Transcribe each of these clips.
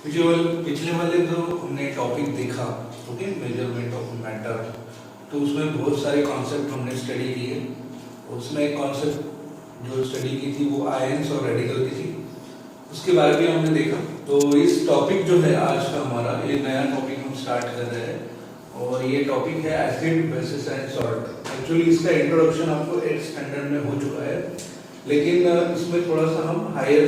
पिछले वाले जो हमने टॉपिक देखा, ओके, मेजरमेंट ऑफ मैटर, तो उसमें बहुत सारे कॉन्सेप्ट हमने स्टडी किए। उसमें एक कॉन्सेप्ट जो स्टडी की थी वो आयंस और रेडिकल की थी, उसके बारे में हमने देखा। तो इस टॉपिक जो है आज का हमारा, ये नया टॉपिक हम स्टार्ट कर रहे हैं और ये टॉपिक है acid basis and salt. Actually इसका इंट्रोडक्शन आपको 8th स्टैंडर्ड में हो चुका है, लेकिन इसमें थोड़ा सा हम हायर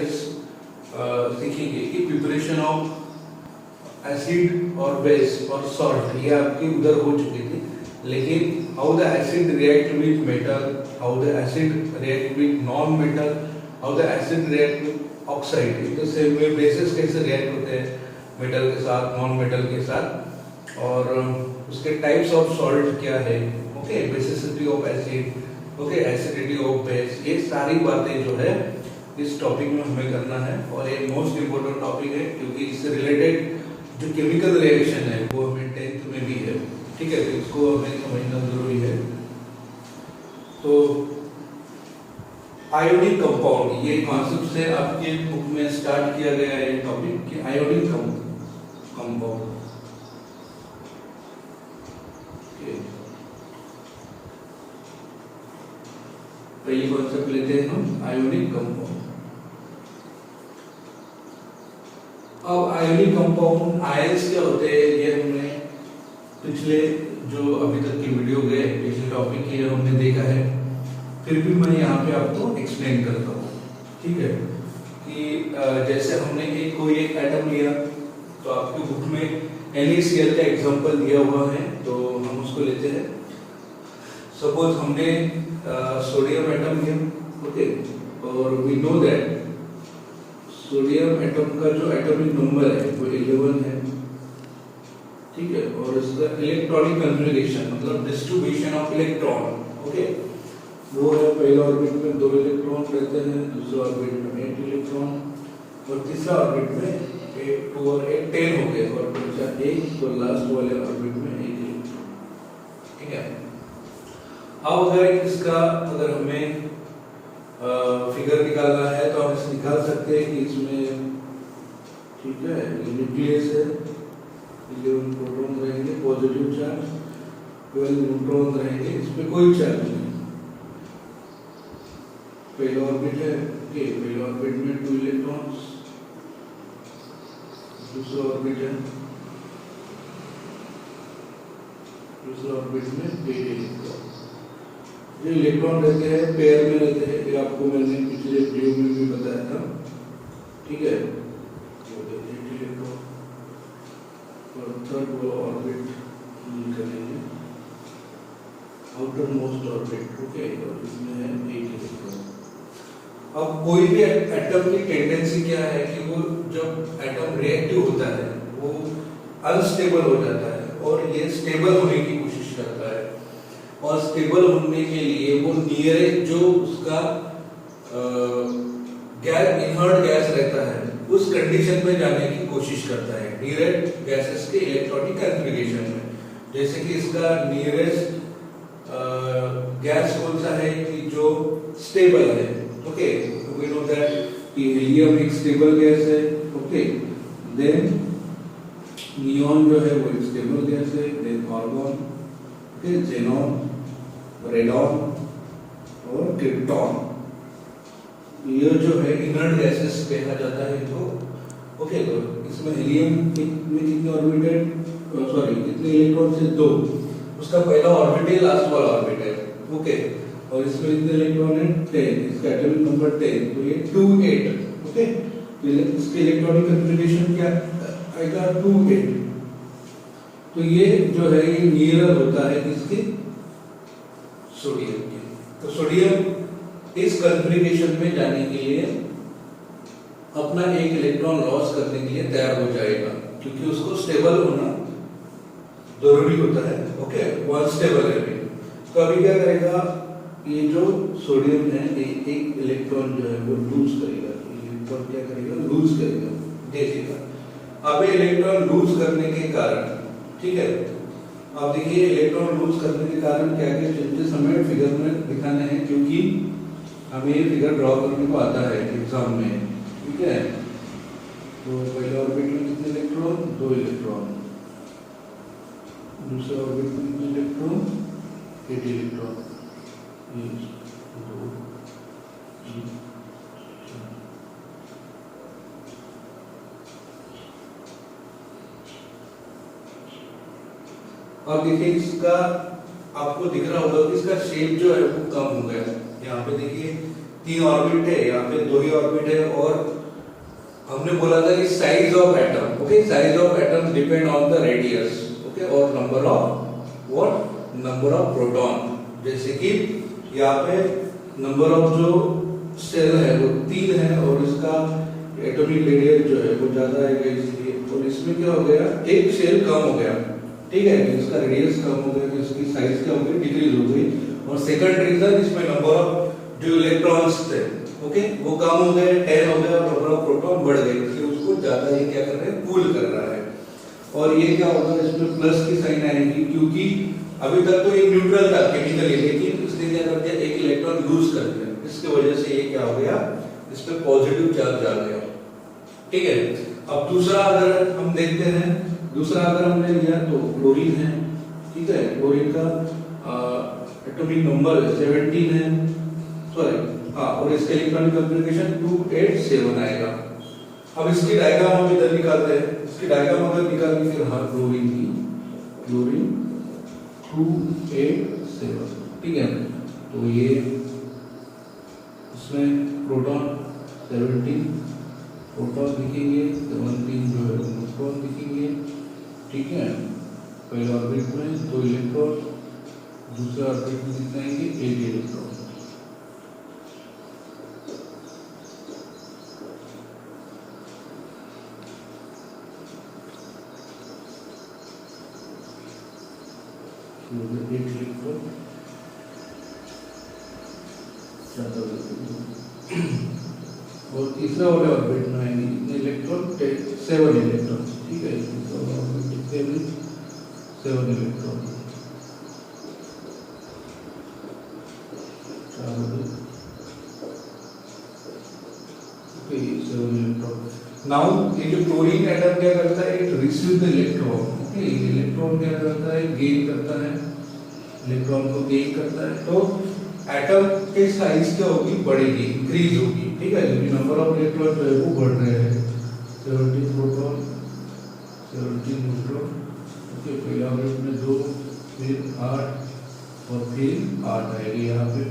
सीखेंगे कि प्रिपरेशन ऑफ एसिड और बेस और सॉल्ट ये आपकी उधर हो चुकी थी, लेकिन how the acid react with metal, how the acid react with non metal, how the acid react with oxide, in the same way basis कैसे रिएक्ट होते हैं मेटल के साथ, नॉन मेटल के साथ, और उसके टाइप्स ऑफ सॉल्ट क्या है, okay, basicity of acid, okay, acidity of base, ये सारी बातें जो है इस टॉपिक में हमें करना है। और ये मोस्ट इम्पोर्टेंट टॉपिक है क्योंकि इससे रिलेटेड जो केमिकल रिएक्शन है वो हमें 10th में भी है, ठीक है, तो इसको हमें समझना जरूरी है। तो आयोडिक कंपाउंड, ये कॉन्सेप्ट से आपके बुक में स्टार्ट किया गया है ये टॉपिक कि आयोडिक कंपाउंड, तो ये कॉन्सेप्ट लेते हैं हम आयोनिक कंपाउंड। अब आयोनिक कंपाउंड आयंस क्या होते हैं ये हमने पिछले जो अभी तक की वीडियो गए पिछले टॉपिक की हमने देखा है, फिर भी मैं यहाँ पे आपको एक्सप्लेन करता हूँ, ठीक है, कि जैसे हमने कोई एक एटम लिया तो आपकी बुक में NaCl का एग्जांपल दिया हुआ है, तो हम उसको लेते हैं। सपोज हमने सोडियम एटम लिया, ओके, और we know that sodium atom का जो एटॉमिक नंबर है वो 11 है, ठीक है, और इसका इलेक्ट्रॉनिक कन्फिगरेशन मतलब डिस्ट्रीब्यूशन ऑफ इलेक्ट्रॉन, ओके, वो है पहले ऑर्बिट में 2 इलेक्ट्रॉन रहते हैं, दूसरे ऑर्बिट में 8 इलेक्ट्रॉन, और तीसरा ऑर्बिट में 2 और 1 10 हो गए, और बचा 1, तो लास्ट वाले ऑर्बिट में 1 इलेक्ट्रॉन, ठीक है। अब अगर हमें फिगर निकालना है तो हम इसे निकाल सकते हैं कि इसमें, ठीक है, न्यूक्लियस है, 11 प्रोटॉन रहेंगे पॉजिटिव चार्ज, 12 न्यूट्रॉन रहेंगे, इसमें कोई चार्ज नहीं। पहला ऑर्बिट है, ओके, पहले ऑर्बिट में 2 इलेक्ट्रॉन्स, दूसरा ऑर्बिट है, दूसरा ऑर्बिट में 8 इलेक्ट्रॉन। जो इलेक्ट्रॉन रहते हैं पेयर में रहते हैं, ये आपको मैंने पिछले वीडियो में भी बताया था, ठीक है, और थर्ड ऑर्बिट करेंगे, आउटर मोस्ट ऑर्बिट, ओके, और इसमें है 8 इलेक्ट्रॉन। अब कोई भी एटम की टेंडेंसी क्या है कि वो जब एटम रिएक्टिव होता है वो अनस्टेबल हो जाता है, और ये स्टेबल होने की कोशिश करता है, और स्टेबल होने के लिए वो नियरेस्ट जो उसका गैस, इनर्ट गैस रहता है, उस कंडीशन में जाने की कोशिश करता है, नियरेस्ट गैसेस के इलेक्ट्रॉनिक कन्फिगरेशन में। जैसे कि इसका नियरेस्ट गैस कौन सा है कि जो स्टेबल है, ओके, वी नो दैट कि हीलियम एक स्टेबल गैस है, ओके, देन नियॉन जो है वो एक स्टेबल गैस है, then argon, okay, xenon, radon और क्रिप्टॉन, ये जो है इनर्ट गैसेस कहा जाता है इनको, ओके। तो इसमें हीलियम में कितने ऑर्बिट है, सॉरी कितने इलेक्ट्रॉन से 2, उसका पहला ऑर्बिट है, लास्ट वाला ऑर्बिट है, ओके, और इसमें कितने इलेक्ट्रॉन है 10, इसका एटॉमिक नंबर 10, तो ये 2 8, ओके, इसके इलेक्ट्रॉनिक कन्फिगरेशन क्या आएगा 2 8। तो ये जो है ये नियर होता है किसके, सोडियम के। तो सोडियम इस कन्फिगरेशन में जाने के लिए अपना एक इलेक्ट्रॉन लॉस करने के लिए तैयार हो जाएगा, क्योंकि उसको स्टेबल होना जरूरी होता है, ओके, वो अनस्टेबल है। तो अभी क्या करेगा, ये जो सोडियम है एक इलेक्ट्रॉन जो है वो लूज करेगा, इलेक्ट्रॉन क्या करेगा, लूज करेगा, देखिएगा। अब इलेक्ट्रॉन लूज करने के कारण, ठीक है, अब देखिए इलेक्ट्रॉन लूज करने के कारण क्या क्या चेंजेस हमें फिगर में दिखाने हैं, क्योंकि हमें ये फिगर ड्रॉ करने को आता है एग्जाम में, ठीक है। तो पहले ऑर्बिट में कितने 2 इलेक्ट्रॉन, दूसरे ऑर्बिट में कितने इलेक्ट्रॉन, 8 इलेक्ट्रॉन, 1 2 3 4। अब देखिए इसका आपको दिख रहा होगा कि इसका शेप जो है वो कम हो गया। यहाँ पे देखिए 3 ऑर्बिट है, यहाँ पे 2 ही ऑर्बिट है, और हमने बोला था कि size of atom, okay, size of atom depend on the radius, okay, और number of what, number of proton. जैसे कि यहाँ पे नंबर ऑफ जो सेल है वो 3 है, और इसका एटॉमिक रेडियस जो है वो ज्यादा है इसलिए, और इसमें क्या हो गया, एक सेल कम हो गया, ठीक है, इसका रेडियस कम हो गया, तो इसकी साइज क्या हो गई, डिक्रीज हो गई। और सेकंड रीजन, इसमें नंबर ऑफ जो इलेक्ट्रॉन्स थे, ओके, वो कम हो गए, 10 हो गया, और नंबर ऑफ प्रोटॉन बढ़ गए, इसलिए उसको ज्यादा ही क्या कर रहे हैं, कूल कर रहा है। और ये क्या होगा, इसमें प्लस की साइन आएगी, क्योंकि अभी तक तो ये न्यूट्रल था केमिकली, लेकिन इसने क्या कर दिया, एक इलेक्ट्रॉन लूज कर दिया, इसकी वजह से ये क्या हो गया, इस पे पॉजिटिव चार्ज आ गया, ठीक है। अब दूसरा अगर हम देखते हैं, दूसरा अगर हमने लिया तो क्लोरीन है, ठीक है, क्लोरीन का एटॉमिक नंबर 17 है, सॉरी हाँ, और इसका इलेक्ट्रॉनिक कॉन्फ़िगरेशन 287 आएगा। अब इसकी डायग्राम हम इधर निकालते हैं, इसकी डायग्राम अगर निकालेंगे फिर हाँ, क्लोरीन की, क्लोरीन 287, ठीक है, तो ये इसमें प्रोटॉन 17 प्रोटॉन दिखेंगे, 17 जो है न्यूट्रॉन दिखेंगे, ठीक है, पहले ऑर्बिट में 2 इलेक्ट्रॉन, दूसरे ऑर्बिट में कितने आएंगे, 8 इलेक्ट्रॉन। और तीसरा वाले ऑर्बिट में आएंगे कितने इलेक्ट्रॉन, 7 इलेक्ट्रॉन, ठीक है, तीसरा वाला ऑर्बिट कितने में 7 इलेक्ट्रॉन, ओके, 7 इलेक्ट्रॉन। नाउ ये जो क्लोरीन एटम क्या करता है, it receive the electron, okay, electron क्या करता है, गेन करता है, इलेक्ट्रॉन को गेन करता है, तो एटम के साइज क्या होगी, बढ़ेगी, इंक्रीज होगी, ठीक है, क्योंकि नंबर ऑफ इलेक्ट्रॉन जो है वो बढ़ रहे हैं, 17 प्रोटॉन 17 न्यूट्रॉन, ओके, पहले ऑर्बिट में 2, फिर 8 और फिर 8 आएगी यहाँ पे,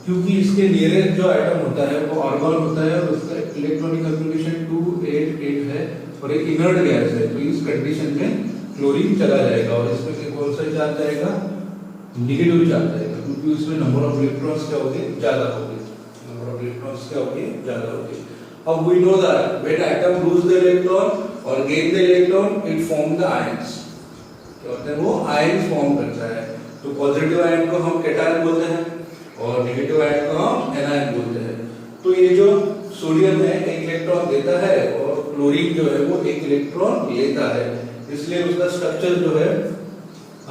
क्योंकि इसके नियरेस्ट जो एटम होता है वो आर्गॉन होता है, और उसका इलेक्ट्रॉनिक कॉन्फ़िगरेशन 288 है, और एक इनर्ट गैस है, तो इस कंडीशन में क्लोरीन चला जाएगा, और इसमें कौन सा चार्ज आएगा, नेगेटिव चार्ज आएगा, क्योंकि उसमें नंबर ऑफ इलेक्ट्रॉन्स क्या होंगे, ज्यादा होंगे, नंबर ऑफ इलेक्ट्रॉन्स क्या होंगे, ज्यादा होंगे। अब we know that when atom lose the electron और gain the electron, it form the ions, क्या होता है, वो आयंस फॉर्म करता है, तो पॉजिटिव आयन को हम कैटायन बोलते हैं, और नेगेटिव आयन को हम एनायन बोलते हैं। तो ये जो सोडियम है एक इलेक्ट्रॉन देता है, और क्लोरीन जो है वो एक इलेक्ट्रॉन लेता है, इसलिए उसका स्ट्रक्चर जो है,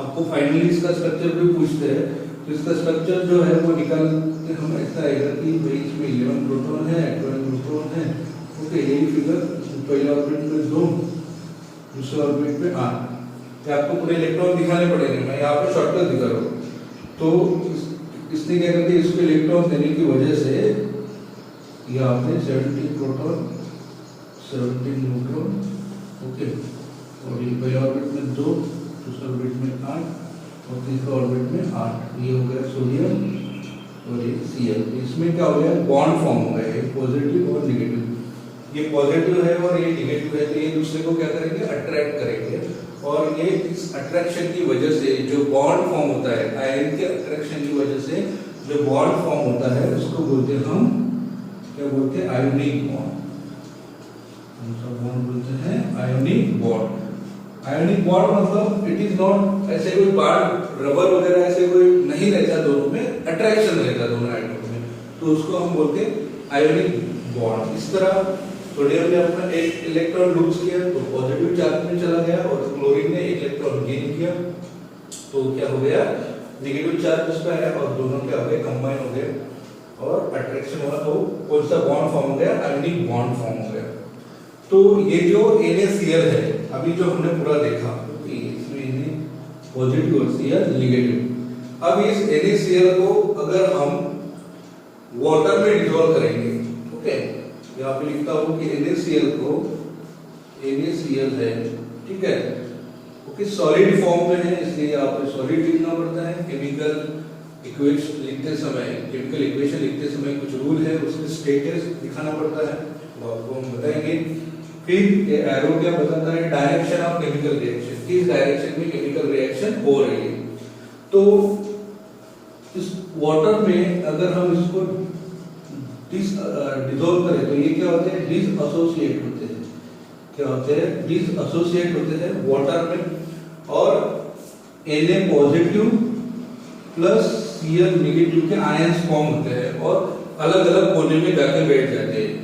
आपको फाइनली इसका स्ट्रक्चर भी पूछते हैं, तो इसका स्ट्रक्चर जो है वो निकाल के हम ऐसा आएगा कि बीच में 11 प्रोटॉन है, 12 न्यूट्रॉन है, ओके, यही फिगर, पहले ऑर्बिट में 2, दूसरे ऑर्बिट में 8, ये आपको पूरे इलेक्ट्रॉन दिखाने पड़ेंगे, मैं यहाँ पे शॉर्टकट दिखा रहा हूँ। तो इसने क्या करते हैं, इसको इलेक्ट्रॉन देने की वजह से यहाँ पे 17 प्रोटॉन 17 न्यूट्रॉन, ओके, और ये पहले ऑर्बिट में 2, दूसरे ऑर्बिट में 8 और तीसरे ऑर्बिट में 8, ये हो गया सोडियम और ये Cl। इसमें क्या हो गया, बॉन्ड फॉर्म हो गया, एक पॉजिटिव और नेगेटिव, ये पॉजिटिव है और ये नेगेटिव है, तो ये दूसरे को क्या करेंगे, अट्रैक्ट करेंगे, और ये इस अट्रैक्शन की वजह से जो बॉन्ड फॉर्म होता है, आयन के अट्रैक्शन की वजह से जो बॉन्ड फॉर्म होता है उसको बोलते हैं हम, क्या बोलते हैं, आयोनिक बॉन्ड, बॉन्ड बोलते हैं आयोनिक बॉन्ड। आयोनिक बॉन्ड मतलब इट इज नॉट ऐसे कोई बॉन्ड रबर वगैरह ऐसे कोई नहीं रहता, दोनों में अट्रैक्शन रहता दोनों एटम में, तो उसको हम बोलते हैं आयोनिक बॉन्ड। इस तरह सोडियम ने अपना एक इलेक्ट्रॉन लूज किया तो पॉजिटिव चार्ज में चला गया, और क्लोरीन ने एक इलेक्ट्रॉन गेन किया तो क्या हो गया, नेगेटिव चार्ज उस पर है, और दोनों क्या हो गए, कंबाइन हो गए और अट्रैक्शन हुआ, तो कौन सा बॉन्ड फॉर्म हो गया, आयोनिक बॉन्ड फॉर्म हो गया। तो ये जो NaCl है, अभी जो हमने पूरा देखा, इसमें पॉजिटिव और Cl नेगेटिव। अब इस NaCl को अगर हम वाटर में डिसॉल्व करेंगे, ओके, यहाँ पे लिखता हूँ कि NaCl को, NaCl है, ठीक है, ओके, सॉलिड फॉर्म में है, इसलिए आपको सॉलिड लिखना पड़ता है। केमिकल इक्वेशन लिखते समय, केमिकल इक्वेशन लिखते समय कुछ रूल है, उसके स्टेटस दिखाना पड़ता है, वो आपको हम बताएंगे। फिर ये एरो क्या बताता है, डायरेक्शन ऑफ केमिकल रिएक्शन, किस डायरेक्शन में केमिकल रिएक्शन हो रही है। तो इस वाटर में अगर हम इसको डिसॉल्व करें तो ये क्या होते हैं, डिसएसोसिएट होते हैं। क्या होते हैं, डिसएसोसिएट होते हैं वाटर में, और Na positive plus Cl negative के आयंस फॉर्म होते हैं और अलग अलग कोने में जाके बैठ जाते हैं।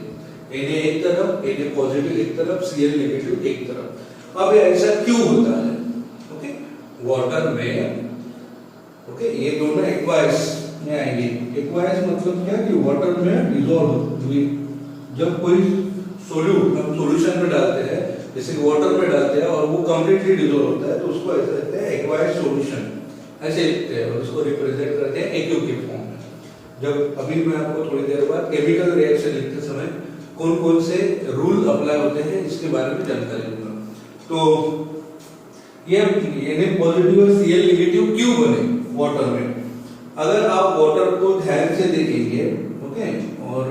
Na एक तरफ, Na पॉजिटिव एक तरफ, Cl नेगेटिव एक तरफ। अब ऐसा क्यों होता है, ओके, वाटर में, ओके, ये दोनों एक्वायस में आएंगे। एक्वायस मतलब क्या कि वाटर में डिसॉल्व हुई, जब कोई सोल्यूट हम सॉल्यूशन में डालते हैं, जैसे कि वाटर में डालते हैं और वो कंप्लीटली डिसॉल्व होता है, तो उसको ऐसे कहते हैं एक्वायस सॉल्यूशन, ऐसे लिखते हैं, और उसको रिप्रेजेंट करते हैं AQ के फॉर्म में। जब अभी मैं आपको थोड़ी देर बाद केमिकल रिएक्शन लिखते समय कौन कौन से रूल अप्लाई होते हैं इसके बारे में जानकारी दूंगा। तो ये Na पॉजिटिव और Cl नेगेटिव क्यों बने वाटर में, अगर आप वाटर को ध्यान से देखेंगे, ओके, और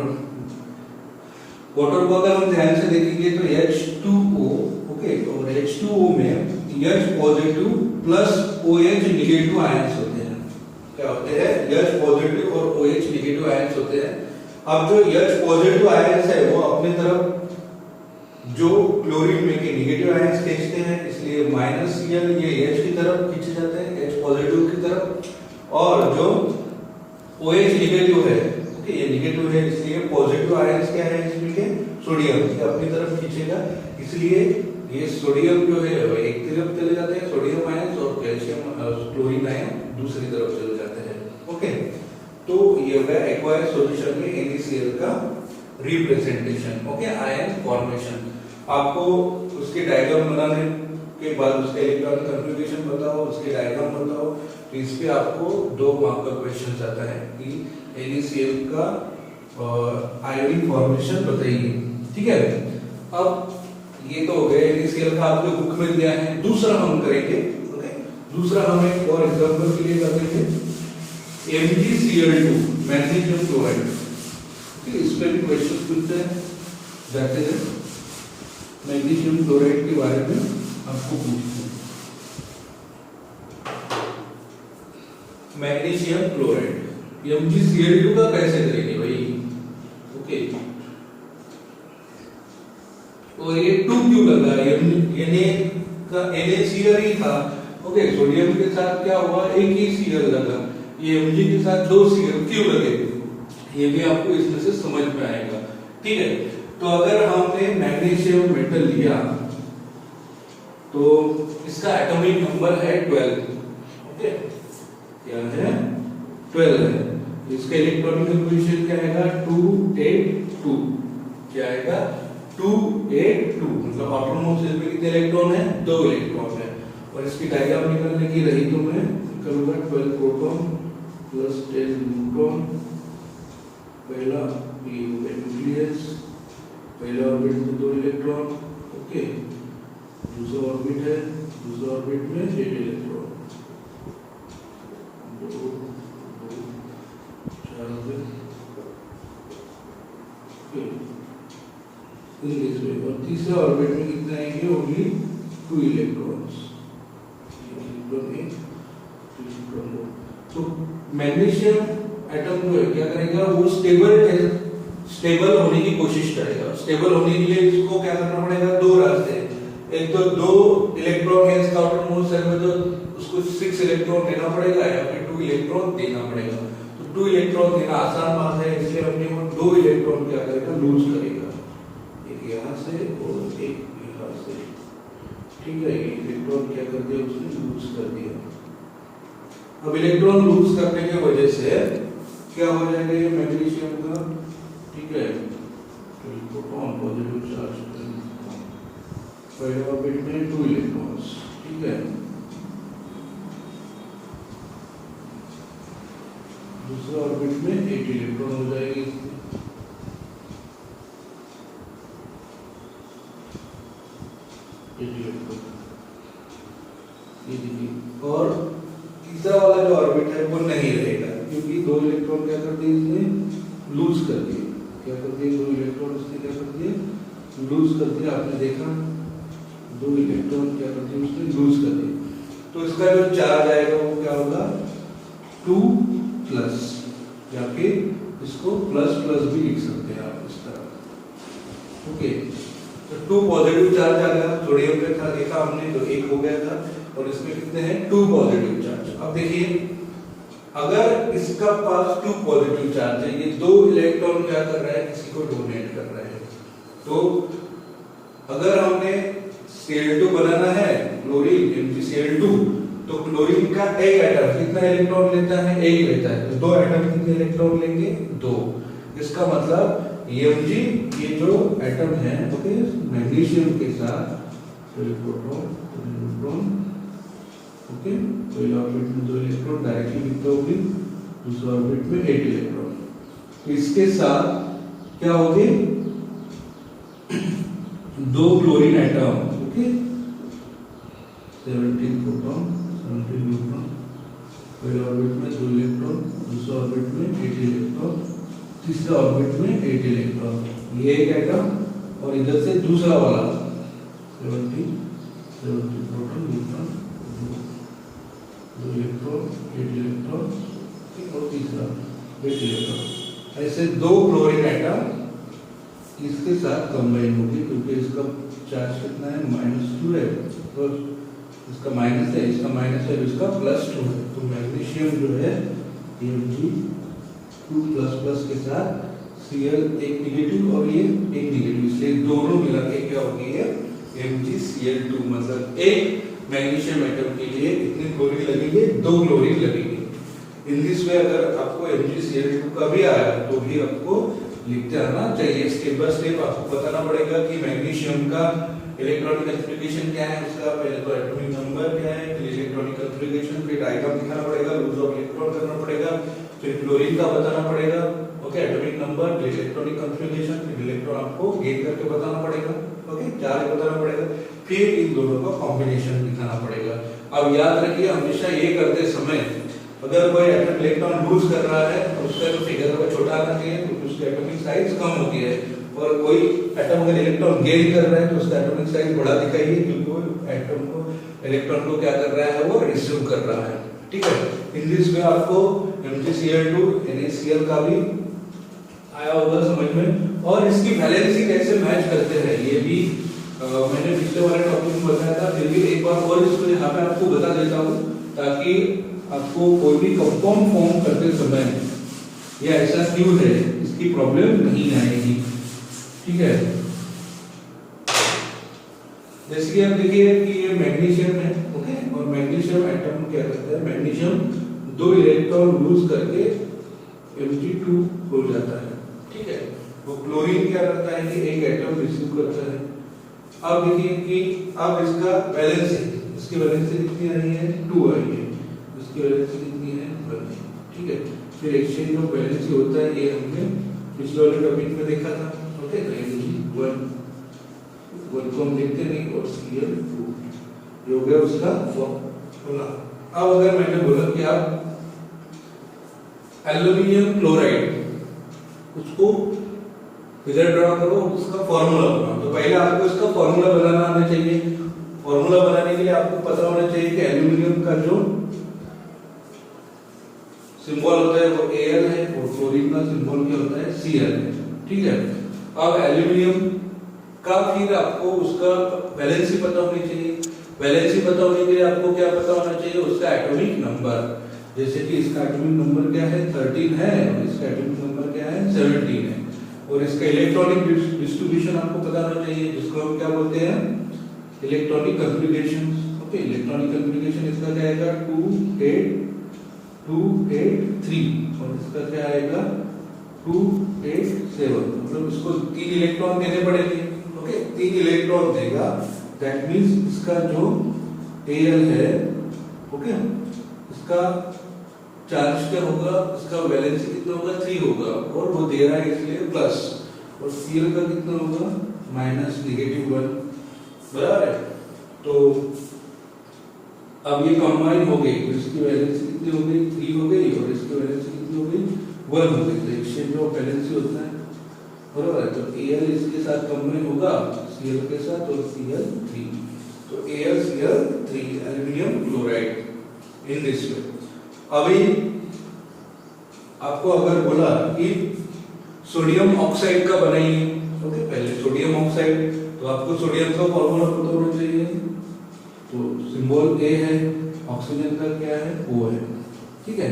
वाटर को अगर हम ध्यान से देखेंगे तो H2O, ओके, और H2O में H positive plus OH negative ions होते हैं। क्या होते हैं, H पॉजिटिव और OH नेगेटिव आयंस होते हैं। अब जो H पॉजिटिव आयंस है वो अपनी तरफ जो क्लोरीन में के नेगेटिव आयंस खींचते हैं, इसलिए -Cl ये H की तरफ खींचे जाते हैं, H पॉजिटिव की तरफ, और जो OH नेगेटिव है, ओके, ये नेगेटिव है, इसलिए पॉजिटिव आयंस क्या है इसमें के, सोडियम, ये अपनी तरफ खींचेगा, इसलिए ये सोडियम जो है वो एक तरफ चले जाते हैं सोडियम आयंस, और कैल्शियम क्लोरीन आयन दूसरी तरफ चले जाते हैं, ओके। तो ये होगा एक्वायस सॉल्यूशन में NaCl का रिप्रेजेंटेशन, ओके, आयन फॉर्मेशन। आपको उसके डायग्राम बनाने के बाद उसका इलेक्ट्रॉनिक कॉन्फ़िगरेशन बताओ, उसके डायग्राम बताओ, तो इस पे आपको 2 मार्क का क्वेश्चन आता है कि NaCl का आयोनिक फॉर्मेशन बताइए, ठीक है। अब ये तो हो गया NaCl का, आपको बुक में दिया है। दूसरा हम करेंगे, ओके, दूसरा हम एक और एग्जांपल के लिए करेंगे MgCl2 मैग्नीशियम क्लोराइड, ठीक है, इस पे भी क्वेश्चन पूछते हैं जाते हैं, मैग्नीशियम क्लोराइड के बारे में आपको पूछते हैं। मैग्नीशियम क्लोराइड MgCl2 का कैसे करेंगे भाई, ओके, और ये 2 क्यों लगा, NaCl ही था, ओके, सोडियम के साथ क्या हुआ, एक ही Cl लगा, ये Mg के साथ 2 Cl क्यों लगे, ये भी आपको इसमें से समझ में आएगा, ठीक है। तो अगर हमने मैग्नीशियम मेटल लिया तो इसका एटॉमिक नंबर है 12, ओके, क्या है 12 है, इसका इलेक्ट्रॉनिक कॉन्फ़िगरेशन क्या आएगा 282, क्या आएगा 282, मतलब ऑटोनॉमस शेल में कितने इलेक्ट्रॉन है, 2 इलेक्ट्रॉन है। और इसकी डायग्राम निकालने की रही तो मैं करूंगा 12 प्रोटॉन प्लस 10 न्यूट्रॉन, पहला ये न्यूक्लियस, पहले ऑर्बिट में 2 इलेक्ट्रॉन, ओके, दूसरा ऑर्बिट है, दूसरा ऑर्बिट में 8 इलेक्ट्रॉन, 2 4 इसमें, और तीसरा ऑर्बिट में कितने आएंगे, ओनली 2 इलेक्ट्रॉन्स, तो मैग्नीशियम एटम जो है क्या करेगा, वो स्टेबल होने की कोशिश करेगा। स्टेबल होने के लिए इसको क्या करना पड़ेगा, 2 रास्ते, एक तो 2 इलेक्ट्रॉन है इसका आउटरमोस्ट शेल में, तो उसको 6 इलेक्ट्रॉन देना पड़ेगा या फिर 2 इलेक्ट्रॉन देना पड़ेगा। तो 2 इलेक्ट्रॉन देना आसान बात है, इसलिए हमने वो 2 इलेक्ट्रॉन क्या करेगा, लूज करेगा, एक यहाँ से और एक यहाँ से, ठीक है। ये इलेक्ट्रॉन क्या कर दिया, उसने लूज कर दिया। अब इलेक्ट्रॉन लूज करने की वजह से क्या हो जाएगा, ये मैग्नीशियम का, ठीक है, प्रोटॉन पॉजिटिव चार्ज पहले ऑर्बिट में 2 इलेक्ट्रॉन्स, ठीक है। दूसरे ऑर्बिट में 8 इलेक्ट्रॉन हो जाएगी इसकी। ये देखिए, और तीसरा वाला जो ऑर्बिट है वो नहीं रहेगा, क्योंकि 2 इलेक्ट्रॉन क्या कर दिए इसने, लूज कर दिए। क्या कर दिए, 2 इलेक्ट्रॉन उसने क्या कर दिए, लूज कर दिया। आपने देखा 2 इलेक्ट्रॉन क्या कर दिए उसने, लूज कर दिए। तो इसका जो चार्ज आएगा वो क्या होगा, 2 प्लस, या फिर इसको प्लस प्लस भी लिख सकते हैं आप इस तरह। ओके, तो 2 पॉजिटिव चार्ज आ गया, सोडियम पे था देखा हमने, तो 1 हो गया था, और इसमें कितने हैं, 2 पॉजिटिव चार्ज। अब देखिए, अगर इसका पास 2 पॉजिटिव चार्ज है, ये 2 इलेक्ट्रॉन क्या कर रहा है, किसी को डोनेट कर रहा है। तो अगर हमने Cl2 बनाना है, क्लोरीन MgCl2, तो क्लोरीन का एक एटम कितना इलेक्ट्रॉन लेता है, 1 लेता है। तो 2 एटम कितने इलेक्ट्रॉन लेंगे, 2। इसका मतलब Mg ये जो एटम है, ओके, मैग्नीशियम के साथ प्रोटॉन, न्यूट्रॉन, ओके, पहले ऑर्बिट में 2 इलेक्ट्रॉन डायरेक्टली लिखते होंगे, दूसरे ऑर्बिट में 8 इलेक्ट्रॉन। तो इसके साथ क्या होंगे, 2 chlorine atom, okay, 17 proton, 17 neutron, पहले ऑर्बिट में 2 इलेक्ट्रॉन, दूसरे ऑर्बिट में 8 इलेक्ट्रॉन, तीसरे ऑर्बिट में 8 इलेक्ट्रॉन। ये एक एटम, और इधर से दूसरा वाला 17 प्रोटॉन, न्यूट्रॉन, 2 इलेक्ट्रॉन, 8 इलेक्ट्रॉन, और तीसरा 8 इलेक्ट्रॉन। ऐसे 2 क्लोरीन एटम इसके साथ कंबाइन होगी, क्योंकि इसका चार्ज कितना है, -2 है, और इसका माइनस है, इसका माइनस है, इसका +2 है। तो मैग्नीशियम जो है Mg2++ के साथ Cl एक नेगेटिव और ये एक नेगेटिव, इसलिए दोनों मिला के क्या हो गई है, MgCl2। मतलब एक मैग्नीशियम एटम के लिए कितने क्लोरीन लगेंगे, 2 क्लोरीन लगेंगे। इन दिस वे अगर आपको MgCl2 का भी आया तो भी आपको लिखते आना चाहिए। स्टेप बाय स्टेप आपको बताना पड़ेगा कि मैग्नीशियम का इलेक्ट्रॉनिक कॉन्फ़िगरेशन क्या है, उसका पहले तो एटॉमिक नंबर क्या है, फिर इलेक्ट्रॉनिक कॉन्फ़िगरेशन, फिर डायग्राम दिखाना पड़ेगा, लूज ऑफ इलेक्ट्रॉन करना पड़ेगा, फिर क्लोरीन का बताना पड़ेगा, ओके, एटॉमिक नंबर, फिर इलेक्ट्रॉनिक कॉन्फ़िगरेशन, फिर इलेक्ट्रॉन आपको गेन करके बताना पड़ेगा, ओके, चार्ज बताना पड़ेगा, फिर इन दोनों का कॉम्बिनेशन दिखाना पड़ेगा। अब याद रखिए, हमेशा ये करते समय अगर कोई एटम इलेक्ट्रॉन लूज कर रहा है और उसका जो फिगर है छोटा आना चाहिए, तो उसकी एटॉमिक साइज कम होती है, और कोई एटम अगर इलेक्ट्रॉन गेन कर रहा है तो उसका एटॉमिक साइज बड़ा दिखाइए, क्योंकि वो एटम को, इलेक्ट्रॉन को क्या कर रहा है, वो रिसीव कर रहा है। ठीक है, इन दिस वे आपको MgCl2 NaCl का भी आया होगा समझ में। और इसकी वैलेंसी कैसे मैच करते हैं ये भी मैंने पिछले वाले टॉपिक में बताया था, फिर भी एक बार और इसको यहाँ पे आपको बता देता हूँ, ताकि आपको कोई भी कंपाउंड फॉर्म करते समय या ऐसा क्यों है इसकी प्रॉब्लम नहीं आएगी। ठीक है, जैसे कि आप देखिए कि ये मैग्नीशियम है, ओके, और मैग्नीशियम एटम क्या करता है, मैग्नीशियम 2 इलेक्ट्रॉन लूज करके Mg2 हो जाता है। ठीक है, वो क्लोरीन क्या करता है कि एक एटम रिसीव करता है। अब देखिए कि अब इसका वैलेंसी, इसकी वैलेंसी कितनी आ रही है, 2 आई है, इसकी वैलेंसी कितनी है, 1। ठीक है, फिर एक्सचेंज ऑफ वैलेंसी होता है, ये हमने पिछले वाले टॉपिक में देखा था। ओके, तो Mg1 को हम देखते नहीं, और Cl2 ये हो गया उसका फॉर्मूला। अब अगर मैंने बोला कि आप एल्युमिनियम क्लोराइड उसको फिगर ड्रॉ करो, उसका फॉर्मूला बनाओ, तो पहले आपको इसका फॉर्मूला बनाना आना चाहिए। फॉर्मूला बनाने के लिए आपको पता होना चाहिए कि एल्युमिनियम का जो सिंबल होता है वो Al है, और क्लोरीन का सिंबल क्या होता है, Cl है। ठीक है, अब एल्युमिनियम का फिर आपको उसका वैलेंसी पता होनी चाहिए। वैलेंसी पता होने के लिए आपको क्या पता होना चाहिए, उसका एटॉमिक नंबर। जैसे कि इसका एटॉमिक नंबर क्या है, 13 है, और इसका एटॉमिक नंबर क्या है, 17 है। और इसका इलेक्ट्रॉनिक डिस्ट्रीब्यूशन आपको पता होना चाहिए, जिसको हम क्या बोलते हैं, electronic configuration. Okay, electronic configuration इसका क्या आएगा, 2 8 2 8 3, और इसका क्या आएगा, 2 8 7। मतलब इसको 3 इलेक्ट्रॉन देने पड़ेंगे। ओके, 3 इलेक्ट्रॉन देगा दैट मीन्स इसका जो Al है, ओके, इसका चार्ज क्या होगा, इसका वैलेंसी कितना होगा, 3 होगा, और वो दे रहा है इसलिए प्लस, और Cl का कितना होगा, माइनस -1, बराबर है। तो अब ये कंबाइन हो गई, तो इसकी वैलेंसी कितनी हो गई, 3 हो गई, और इसकी वैलेंसी कितनी हो गई, 1 हो गई। तो एक्सचेंज ऑफ वैलेंसी होता है, बराबर है। तो Al इसके साथ कंबाइन होगा Cl के साथ, और Cl3, तो AlCl3 aluminium chloride in this way. अभी आपको अगर बोला कि सोडियम ऑक्साइड का बनाइए, ओके, पहले सोडियम ऑक्साइड, तो आपको सोडियम का फॉर्मूला पता होना चाहिए। तो सिंबल A है, ऑक्सीजन का क्या है, O है, ठीक है।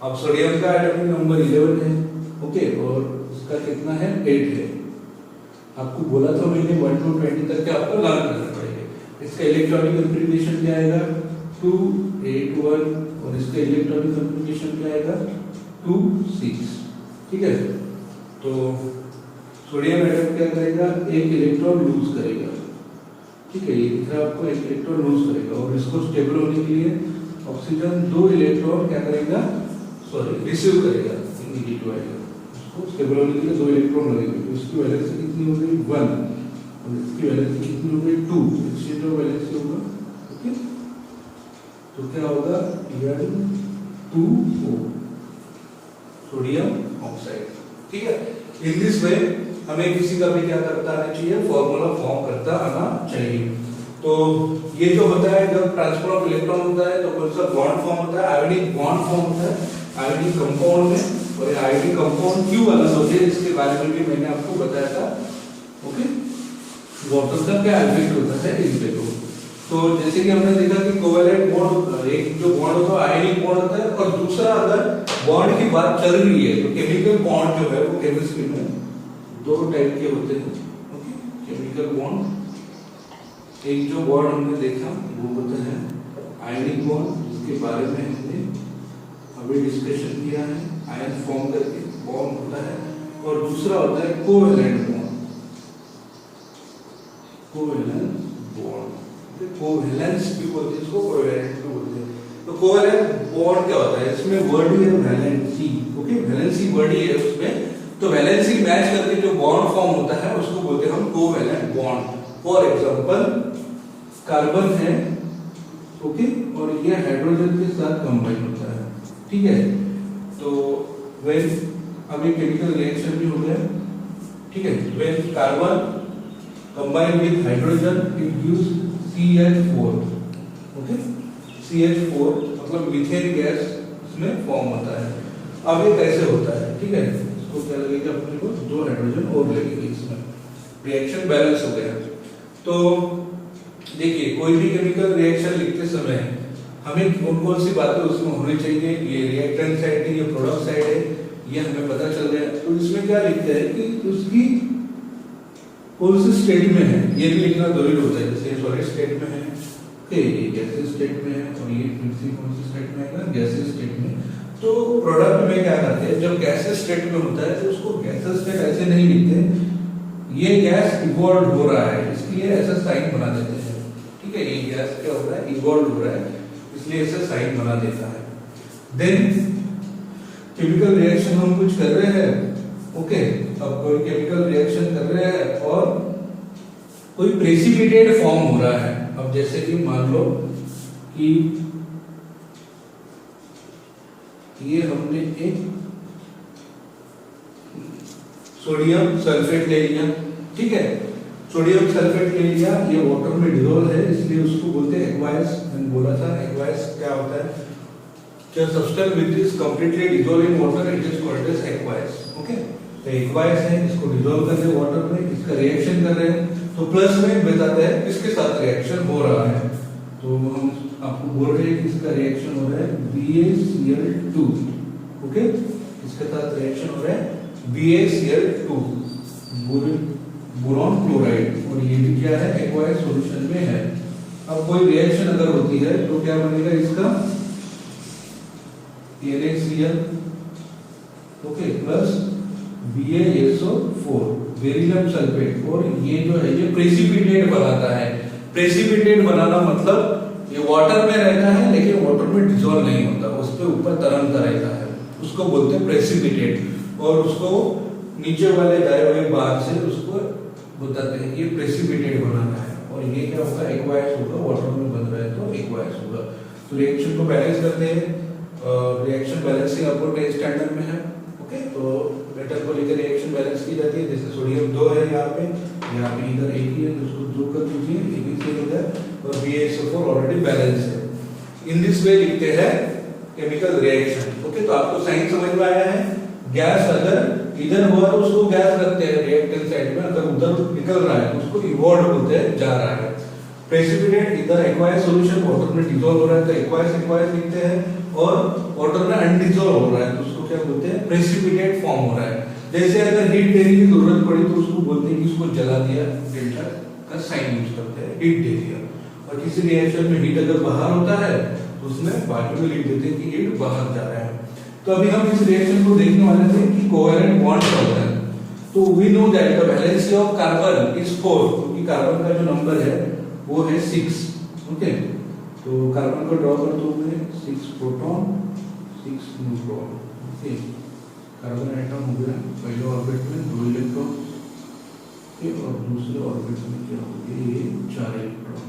अब सोडियम का एटॉमिक नंबर 11 है, ओके, और इसका कितना है, 8 है। आपको बोला था मैंने 1 to 20 तक के आपको लर्न करना पड़ेगा। इसका इलेक्ट्रॉनिक कॉन्फ़िगरेशन क्या आएगा, 2 8 1, और इसका इलेक्ट्रॉनिक कॉन्फ़िगरेशन क्या आएगा, 2 6, ठीक है। तो सोडियम एटम क्या करेगा, एक इलेक्ट्रॉन लूज करेगा, ठीक है, ये दिख रहा है आपको, एक इलेक्ट्रॉन लूज करेगा, और इसको स्टेबल होने के लिए ऑक्सीजन 2 इलेक्ट्रॉन क्या करेगा, रिसीव करेगा, नेगेटिव आएगा, उसको स्टेबल होने के लिए 2 इलेक्ट्रॉन लगेंगे। तो इसकी वैलेंसी कितनी हो गई, 1, और इसकी वैलेंसी कितनी हो गई, 2, एक्सचेंज ऑफ वैलेंसी होगा, ओके। तो क्या होगा, Al2O, सोडियम ऑक्साइड, ठीक है। इन दिस वे हमें किसी का भी क्या करता आना चाहिए, फॉर्मूला फॉर्म करता आना चाहिए। तो ये जो होता है, जब ट्रांसफर ऑफ इलेक्ट्रॉन होता है तो कौन सा बॉन्ड फॉर्म होता है, आयोनिक बॉन्ड फॉर्म होता है आयोनिक कंपाउंड में। और आयोनिक कंपाउंड क्यों अलग होते हैं, इसके बारे में भी मैंने आपको बताया था, ओके। वाटर का क्या इफेक्ट होता है इस पे। तो जैसे कि हमने देखा कि कोवेलेंट बॉन्ड, एक जो बॉन्ड होता है आयोनिक बॉन्ड होता है, और दूसरा अगर बॉन्ड की बात चल रही है तो केमिकल बॉन्ड जो है वो केमिस्ट्री में 2 टाइप के होते हैं, ओके। केमिकल बॉन्ड, एक जो बॉन्ड हमने देखा वो होता है आयोनिक बॉन्ड, जिसके बारे में हमने अभी डिस्कशन किया है, आयन फॉर्म करके बॉन्ड होता है। और दूसरा होता है कोवेलेंट बॉन्ड, कोवेलेंट बॉन्ड, कोवेलेंस भी बोलते हैं इसको, कोवेलेंट भी बोलते हैं। तो कोवेलेंट बॉन्ड क्या होता है, इसमें वर्ड ही है वैलेंसी, ओके, वैलेंसी वर्ड ही है उसमें। तो वैलेंसी मैच करके जो बॉन्ड फॉर्म होता है उसको बोलते हैं हम covalent bond. For example carbon है, ओके, और ये हाइड्रोजन के साथ कंबाइन होता है, ठीक है। तो व्हेन अभी केमिकल रिएक्शन भी हो गया, ठीक है, when carbon combine with hydrogen it gives CH4, okay, CH4 मतलब मीथेन गैस इसमें फॉर्म होता है। अब ये कैसे होता है, ठीक है, इसको क्या लगेगा, अपने को 2 हाइड्रोजन और लगेंगे, इसमें रिएक्शन बैलेंस हो गया। तो देखिए कोई भी केमिकल रिएक्शन लिखते समय हमें कौन कौन सी बातें उसमें होनी चाहिए, ये रिएक्टेंट साइड है, ये प्रोडक्ट साइड है, ये हमें पता चल गया। तो इसमें क्या लिखते हैं कि उसकी कौन से स्टेट में है ये भी लिखना जरूरी होता है। जैसे सॉलिड स्टेट में है, ओके, ये गैसेस स्टेट में है, और ये फिर कौन से स्टेट में है, गैसेस स्टेट में। तो प्रोडक्ट में क्या करते हैं, जब गैसेस स्टेट में होता है तो उसको गैसेस स्टेट ऐसे नहीं लिखते, ये गैस इवॉल्व हो रहा है इसलिए ऐसा साइन बना देते हैं, ठीक है। ये गैस क्या हो रहा है, इवॉल्व हो रहा है, इसलिए ऐसा साइन बना देता है। देन केमिकल रिएक्शन हम कुछ कर रहे हैं, ओके, अब कोई केमिकल रिएक्शन कर रहे हैं और कोई प्रेसिपिटेट फॉर्म हो रहा है। अब जैसे कि मान लो कि ये हमने एक सोडियम सल्फेट ले लिया, ठीक है, सोडियम सल्फेट ले लिया, ये वाटर में डिसॉल्व है इसलिए उसको बोलते हैं एक्वायस। मैंने बोला था एक्वायस क्या होता है, जो substance which is completely dissolve in water it is called as aqueous, okay. तो एक्वायस है, इसको डिसॉल्व कर रहे हैं वाटर में, इसका रिएक्शन कर रहे हैं, तो प्लस में बताते हैं किसके साथ रिएक्शन हो रहा है। तो हम आपको बोल रहे हैं कि इसका रिएक्शन हो रहा है BaCl2, ओके, इसके साथ रिएक्शन हो रहा है BaCl2 बोरॉन क्लोराइड, और ये भी क्या है, एक्वायस सॉल्यूशन में है। अब कोई रिएक्शन अगर होती है तो क्या बनेगा इसका NaCl, okay, plus BaSO4 beryllium sulphate, और ये जो है ये प्रेसिपिटेट बनाता है। प्रेसिपिटेट बनाना मतलब ये वाटर में रहता है लेकिन वाटर में डिसॉल्व नहीं होता, उस पे ऊपर तरंगता रहता है, उसको बोलते हैं प्रेसिपिटेट। और उसको नीचे वाले जाए हुए बाहर से उसको बताते हैं ये प्रेसिपिटेट बनाना है। और ये क्या होगा, एक्वायस होगा, वाटर में बन रहा है तो एक्वायस होगा। तो रिएक्शन को बैलेंस करते हैं, रिएक्शन बैलेंसिंग आपको 10th स्टैंडर्ड में है। ओके, तो मेटल को लेकर रिएक्शन बैलेंस की जाती है। जैसे सोडियम 2 है यहाँ पे इधर एक ही है, तो उसको 2 कर दीजिए, ये भी सही हो गया, और BaSO4 ऑलरेडी बैलेंस है। इन दिस वे लिखते हैं केमिकल रिएक्शन। ओके, तो आपको साइन समझ में आया है। गैस अगर इधर हुआ तो उसको गैस रखते हैं रिएक्टेंट साइड में, अगर उधर निकल रहा है तो उसको इवॉल्व बोलते हैं, जा रहा है। प्रेसिपिटेट इधर एक्वायस सॉल्यूशन वाटर में डिसॉल्व हो रहा है तो एक्वायस एक्वायस लिखते हैं, और वाटर में अनडिसॉल्व हो रहा है तो उसको क्या बोलते हैं, प्रेसिपिटेट फॉर्म हो रहा है। जैसे अगर हीट देने की जरूरत पड़ी तो उसको बोलते हैं कि उसको जला दिया, डेल्टा का साइन यूज करते हैं, हीट दे दिया। और किसी रिएक्शन में हीट अगर बाहर होता है तो उसमें बाजू में लिख देते हैं कि हीट बाहर जा रहा है। तो अभी हम इस रिएक्शन को देखने वाले थे कि कोवेलेंट बॉन्ड क्या होता है। तो we know that the valency of carbon is 4, क्योंकि कार्बन का जो नंबर है वो है 6। ओके, तो कार्बन को ड्रॉ कर दो मैं, 6 proton 6 neutron. Okay, carbon atom हो गया पहले ऑर्बिट में 2 इलेक्ट्रॉन, और दूसरे ऑर्बिट में क्या हो गया, ये 4 इलेक्ट्रॉन।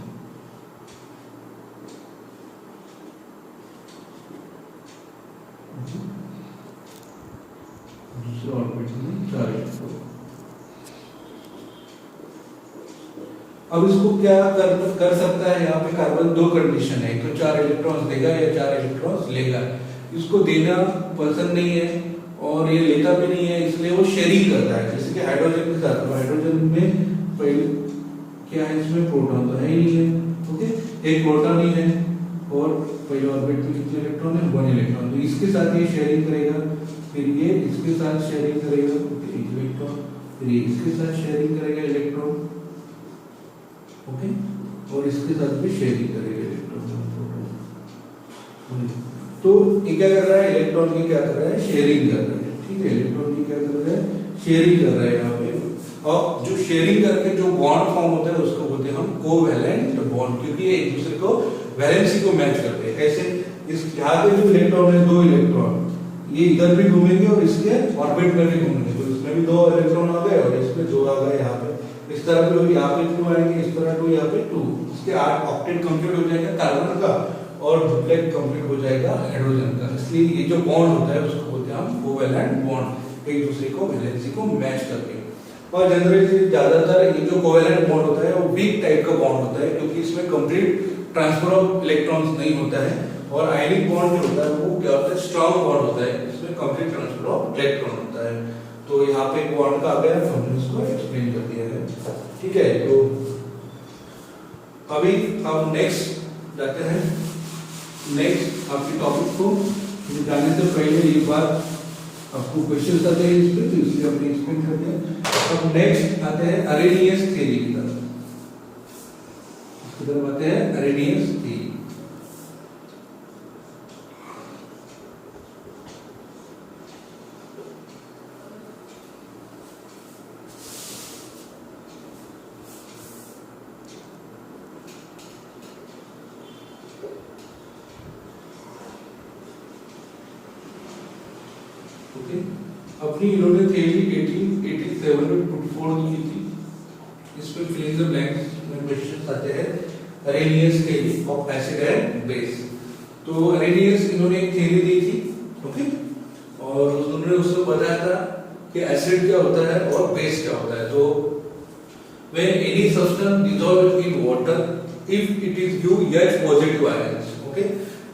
दूसरे ऑर्बिट में 4 इलेक्ट्रॉन। अब इसको क्या कर सकता है, यहाँ पे कार्बन 2 कंडीशन है, तो 4 इलेक्ट्रॉन्स देगा या 4 इलेक्ट्रॉन्स लेगा। इसको देना पसंद नहीं है और ये लेता भी नहीं है, इसलिए वो शेयरिंग करता है। जैसे कि हाइड्रोजन के साथ, हाइड्रोजन में पहले क्या है, इसमें प्रोटॉन तो है ही नहीं है। ओके, एक प्रोटॉन ही है, और पहले ऑर्बिट में कितने इलेक्ट्रॉन है, 1 इलेक्ट्रॉन। तो इसके साथ ये शेयरिंग करेगा, फिर ये इसके साथ शेयरिंग करेगा, एक इलेक्ट्रॉन, फिर ये इसके साथ शेयरिंग करेगा इलेक्ट्रॉन। ओके, और इसके साथ भी शेयरिंग करेगा इलेक्ट्रॉन। तो ये क्या कर रहा है, इलेक्ट्रॉन की क्या कर रहा है, शेयरिंग कर रहा है। ठीक है, इलेक्ट्रॉन की क्या कर रहा है, शेयरिंग कर रहा है यहाँ पे। और जो शेयरिंग करके जो बॉन्ड फॉर्म होता है उसको बोलते हैं हम कोवैलेंट बॉन्ड, क्योंकि ये एक दूसरे को वैलेंसी को मैच करते हैं। कैसे, इस यहाँ पे जो इलेक्ट्रॉन है 2 इलेक्ट्रॉन, ये इधर भी घूमेंगे और इसके ऑर्बिट में भी घूमेंगे, तो इसमें भी 2 इलेक्ट्रॉन आ गए और इसमें 2 आ गए यहाँ पे। इस तरह पे यहाँ पे 2 आएंगे, इस तरह 2 यहाँ पे 2, इसके 8 ऑक्टेट कंप्लीट हो जाएगा कार्बन का, और डुप्लेट कंप्लीट हो जाएगा हाइड्रोजन का। इसलिए ये जो बॉन्ड होता है उसको बोलते हैं हम कोवैलेंट बॉन्ड, एक दूसरे को वैलेंसी को मैच करके। और जनरली ज्यादातर ये जो कोवैलेंट बॉन्ड होता है वो वीक टाइप का बॉन्ड होता है, क्योंकि इसमें कंप्लीट ट्रांसफर ऑफ इलेक्ट्रॉन्स नहीं होता है। और आयनिक बॉन्ड जो होता है वो क्या होता है, स्ट्रॉन्ग बॉन्ड होता है, इसमें कंप्लीट ट्रांसफर ऑफ इलेक्ट्रॉन होता है। तो यहाँ पे एक बॉन्ड का आ गया, हमने इसको एक्सप्लेन कर दिया है। ठीक है, तो अभी हम नेक्स्ट जाते हैं। नेक्स्ट आपके टॉपिक को जाने से पहले एक बार आपको क्वेश्चन आते हैं इस पे, तो इसलिए हमने एक्सप्लेन कर दिया। अब नेक्स्ट आते हैं अरेनियस थ्योरी की तरफ। इसकी तरफ आते हैं अरेनियस थ्योरी। अपनी इन्होंने थ्योरी 1887 में पुट फॉरवर्ड की थी। इस पे फिल इन द ब्लैंक्स में क्वेश्चंस आते हैं। Arrhenius theory of acid and base. तो अरेनियस इन्होंने एक थ्योरी दी थी, ओके, और उन्होंने उसको बताया था कि एसिड क्या होता है और बेस क्या होता है। तो when any substance dissolved in water if it is give H positive ions, okay,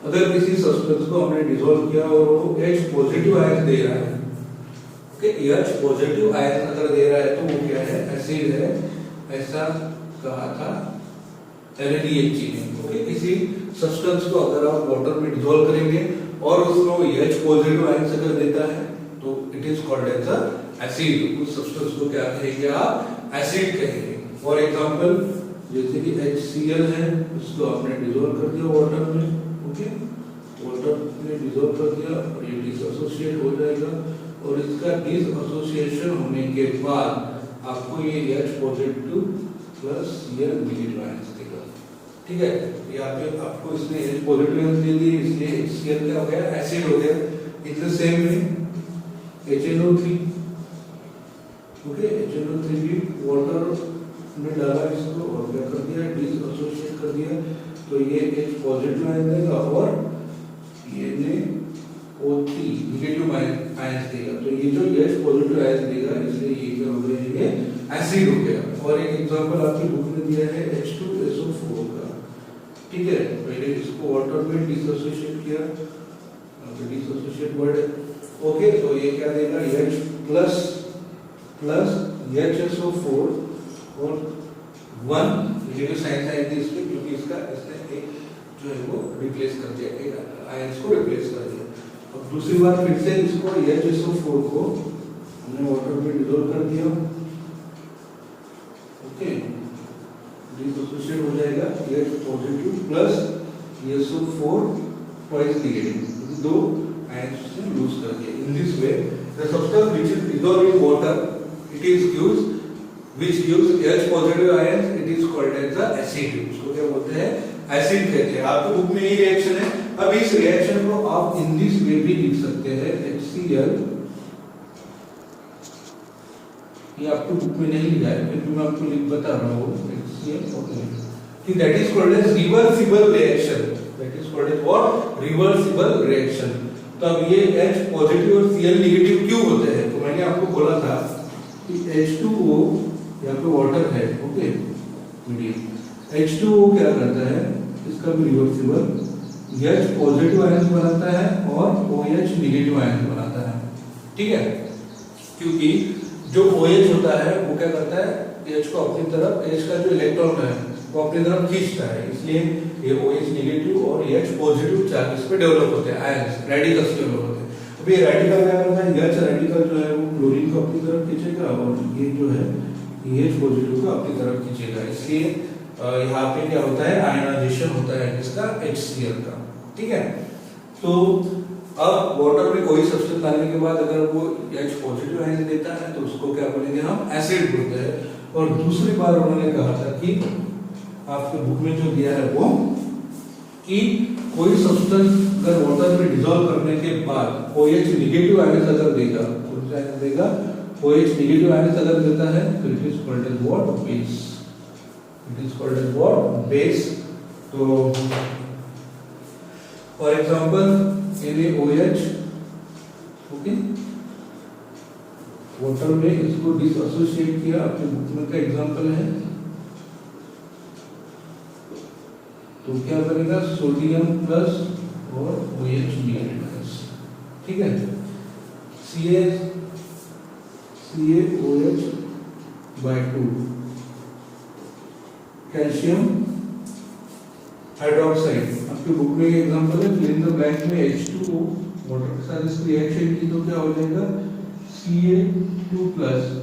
अगर किसी सब्सटेंस को हमने डिसॉल्व किया और वो H पॉजिटिव आयन दे रहा है, ओके, H पॉजिटिव आयन अगर दे रहा है तो वो क्या है, एसिड है, ऐसा कहा था NaDH ने। ओके, किसी सब्सटेंस को अगर आप वाटर में डिसॉल्व करेंगे और उसमें H पॉजिटिव आयन अगर देता है तो it is called as acid. उस सब्सटेंस को क्या कहेंगे आप, एसिड कहेंगे। फॉर एग्जांपल जैसे कि HCl है, इसको आपने डिसॉल्व कर दिया वाटर में, ओके, वाटर में डिसॉल्व कर दिया और ये डिसोसिएट हो जाएगा, और इसका डिसोसिएशन होने के बाद आपको ये H positive plus Cl negative ions देगा। ठीक है, यहाँ पे आपको इसने H पॉजिटिव आयंस दे दिए, इसलिए HCl क्या हो गया, एसिड हो गया। In the same way HNO3, okay, HNO3 भी वाटर में डाला इसको और क्या कर दिया, डिसोसिएट कर दिया, तो ये H पॉजिटिव आयन देगा और ये ने O3 नेगेटिव आयंस देगा। तो ये जो H पॉजिटिव आयंस देगा, इसलिए ये क्या हो गया, ये एसिड हो गया। और एक एग्जांपल आपकी बुक में दिया है H2SO4 का। ठीक है, पहले इसको वाटर में डिसोसिएट किया, डिसोसिएट वर्ड, ओके, तो ये क्या देगा, H प्लस HSO4 और 1 नेगेटिव साइन थी इसमें, क्योंकि इसका इसने एक जो है वो रिप्लेस कर दिया, एक आयंस को रिप्लेस कर दिया। अब दूसरी बार फिर से इसको HSO4 को हमने वाटर में डिसॉल्व कर दिया, ओके, डिसोसिएट हो जाएगा H positive plus SO4 twice negative, दो आयंस से लूज कर दिया। In this way the substance which is dissolved in water, it is gives which gives H positive ions, it is called as the acid। उसको क्या बोलते हैं, acid कहते हैं। आपके बुक में ये रिएक्शन है। अब इस रिएक्शन को आप इन दिस वे भी लिख सकते हैं, HCl, ये आपको बुक में नहीं लिखा है, फिर मैं आपको लिख बता रहा हूँ, HCl, कि that is called as reversible reaction, that is called as what, reversible reaction. तो अब ये H पॉजिटिव और Cl नेगेटिव क्यों होते हैं, तो मैंने आपको बोला था कि H2O यहाँ पे वाटर है, ओके, मीडियम, H2O क्या करता है, इसका भी रिवर्सिबल H पॉजिटिव आयन बनाता है और OH नेगेटिव आयन बनाता है। ठीक है, क्योंकि जो OH होता है वो क्या करता है, H को अपनी तरफ, H का जो इलेक्ट्रॉन है वो अपनी तरफ खींचता है, इसलिए ये OH नेगेटिव और H पॉजिटिव चार्ज इस पे डेवलप होते हैं, आयंस, रेडिकल्स डेवलप होते हैं। अब ये रेडिकल क्या करता है, H रेडिकल जो है वो क्लोरीन को अपनी तरफ खींचेगा और ये जो है H पॉजिटिव को अपनी तरफ खींचेगा, इसलिए यहाँ पे क्या होता है, आयनाइजेशन होता है इसका HCl का। ठीक है, तो अब वाटर में कोई सब्सटेंस डालने के बाद अगर वो H पॉजिटिव आयन देता है तो उसको क्या बोलेंगे हम, एसिड बोलते हैं। और दूसरी बार उन्होंने कहा था कि आपके बुक में जो दिया है वो, कि कोई सब्सटेंस अगर वाटर में डिसॉल्व करने के बाद OH नेगेटिव आयन अगर देगा, कौन सा आयन देगा, OH नेगेटिव आयन अगर देता है तो it is called as what, base, it is called as what, base. तो for example NaOH, okay, water में इसको डिसोसिएट किया, आपके बुक में का एग्जांपल है, तो क्या बनेगा, सोडियम प्लस और OH नेगेटिव। ठीक है, CaOH/2, कैल्शियम हाइड्रोक्साइड, आपके बुक में एग्जांपल है, फिल इन द ब्लैंक में H2O वाटर के साथ इस रिएक्शन की तो क्या हो जाएगा, Ca2+